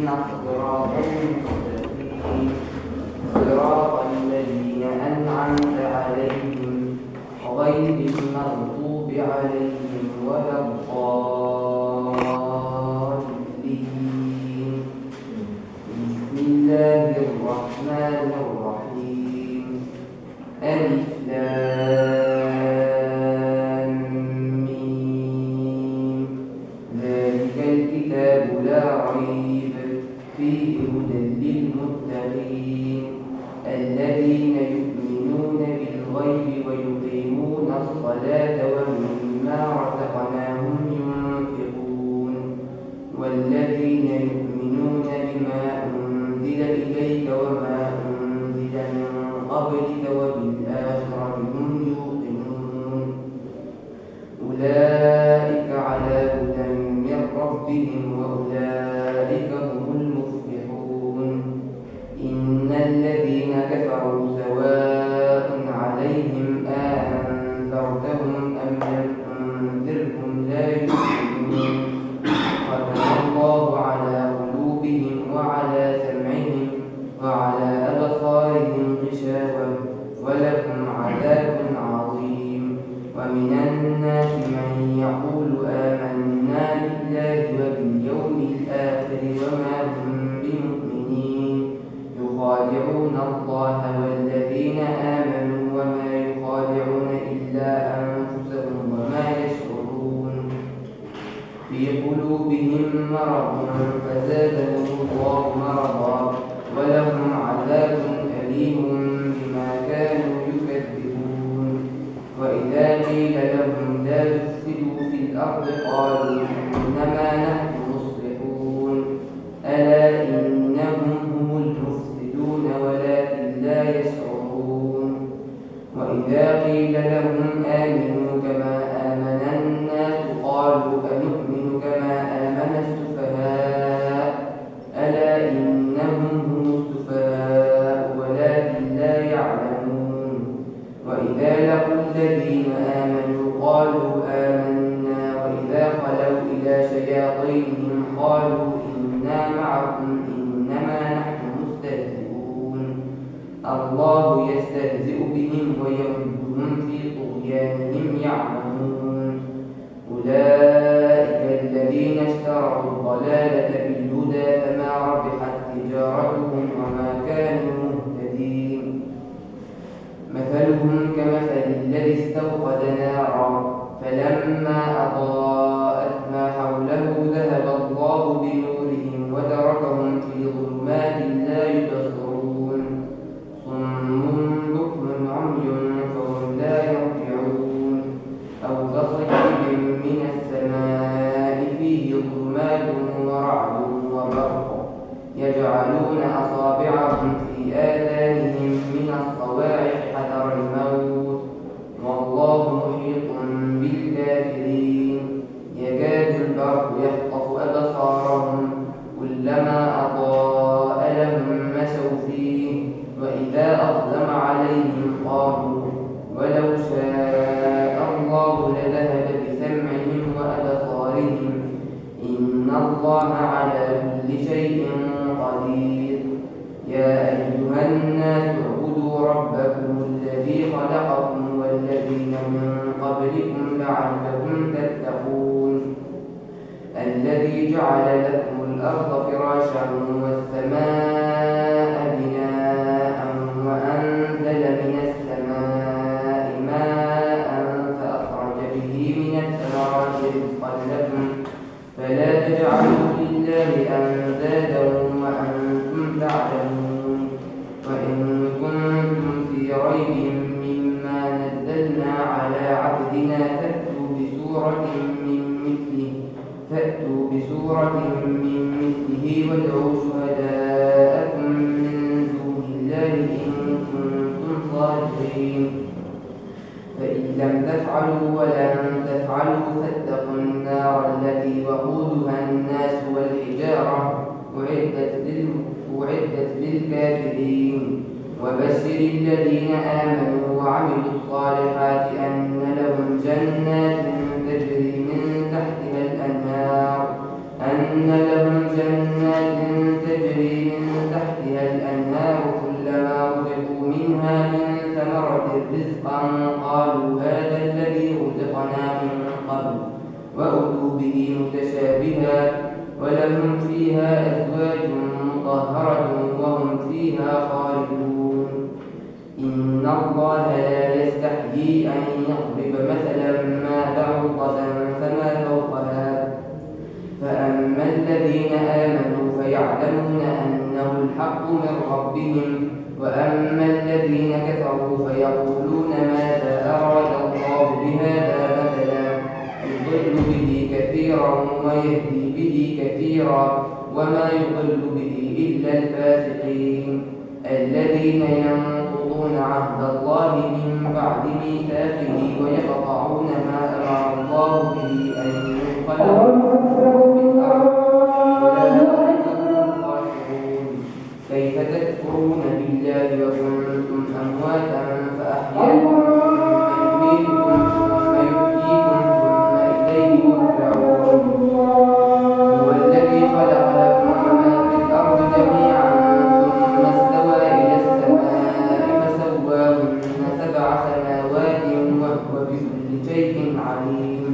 اهدنا الصراط المستقيم صراط الذين أنعمت عليهم غير المغضوب عليهم ولا الضالين. بسم الله الرحمن الرحيم. ألف لام ميم. ذلك الكتاب لا ريب فيه هدى للمتقين الذين يؤمنون بالغيب ويقيمون الصلاة ومما رزقناهم ينفقون والذين يؤمنون بما أنزل إليك وما أنزل من قبلك وبالآخرة هم يوقنون أولئك على هدى من ربهم وأولئك هم المفلحون. إن الذين كفروا سواء عليهم أأنذرتهم أم لم تنذرهم لا يؤمنون. ختم الله على قلوبهم وعلى سمعهم وعلى أبصارهم غشاوة ولهم عذاب عظيم. ومن الناس من يقول آمنا بالله وباليوم الآخر وما هم بمؤمنين يخادعون الله والذين آمنوا وما يخادعون إلا أنفسهم وما يشعرون. في قلوبهم مرض فزادهم الله مرضا ولهم عذاب أليم بما كانوا يكذبون. وإذا قيل لهم لا تفسدوا في الأرض قالوا إنما نحن مصلحون ألا إنهم هم المفسدون ولكن لا يشعرون. وإذا قيل لهم آمنوا كما آمن الناس قالوا أنؤمن كما آمن السفهاء ألا إنهم هم السفهاء ولكن لا يعلمون. وإذا لقوا الذين آمنوا قالوا آمنا وإذا خلوا إلى شياطينهم قالوا إنا معكم إنما نحن مستهزئون. الله يستهزئ بهم ويمدهم في طغيانهم يعمهون. أولئك الذين اشتروا الضلالة بالهدى فما ربحت تجارتهم وما كانوا مهتدين. مثلهم كمثل الذي استوقد نارا فلما أضاءت ما حوله ذهب الله بنورهم وتركهم في ظلمات لا يبصرون. صم بكم عمي فهم لا يرجعون. أو كصيب من السماء فيه ظلمات ورعد وبرق يجعلون أصابعهم في آذانهم من الصواعق حذر الموت والله محيط بالكافرين. يكاد البرق يخطف أبصارهم كلما أضاء لهم مشوا فيه وإذا أظلم عليهم قاموا ولو شاء الله لذهب بسمعهم وأبصارهم إن الله على كل شيء قدير. يا أيها الناس اعبدوا ربكم الذي خلقكم والذين من قبلكم لعلكم تتقون. الذي جعل لكم الأرض فراشا والسماء بناء وأنزل من السماء ماء فأخرج به من الثمرات رزقا لكم فلا تجعلوا لله أندادا وأنتم تعلمون. وإن كنتم في ريب مما نزلنا على عبدنا فأتوا بسورة من مثله وادعوا شهداءكم من دون الله إن كنتم صادقين. فإن لم تفعلوا ولن تفعلوا فاتقوا النار التي وقودها الناس والحجارة أعدت للكافرين. وبشر الذين آمنوا وعملوا الصالحات أن لهم جنات تجري من تحتها الأنهار فيها أزواج مطهرة وهم فيها خالدون. إن الله لا يستحيي أن يضرب مثلا ما بعوضة فما فوقها، فأما الذين آمنوا فيعلمون أنه الحق من ربهم، وأما الذين كفروا فيقولون ماذا أراد الله بهذا مثلا يضل به كثيرا ويهدي به كثيرا وما يضل به إلا الفاسقين الذين ينقضون عهد الله من بعد ميثاقه ويقطعون ما أمر الله به أن يوصل في الأرض أولئك هم الخاسرون. كيف تكفرون بالله وكنتم أمواتا فأحياكم ثم يميتكم ثم يحييكم ثم إليه ترجعون. هو الذي خلق لكم ما في الأرض جميعا ثم استوى إلى السماء فسواهن 7 سماوات وهو بكل شيء عليم.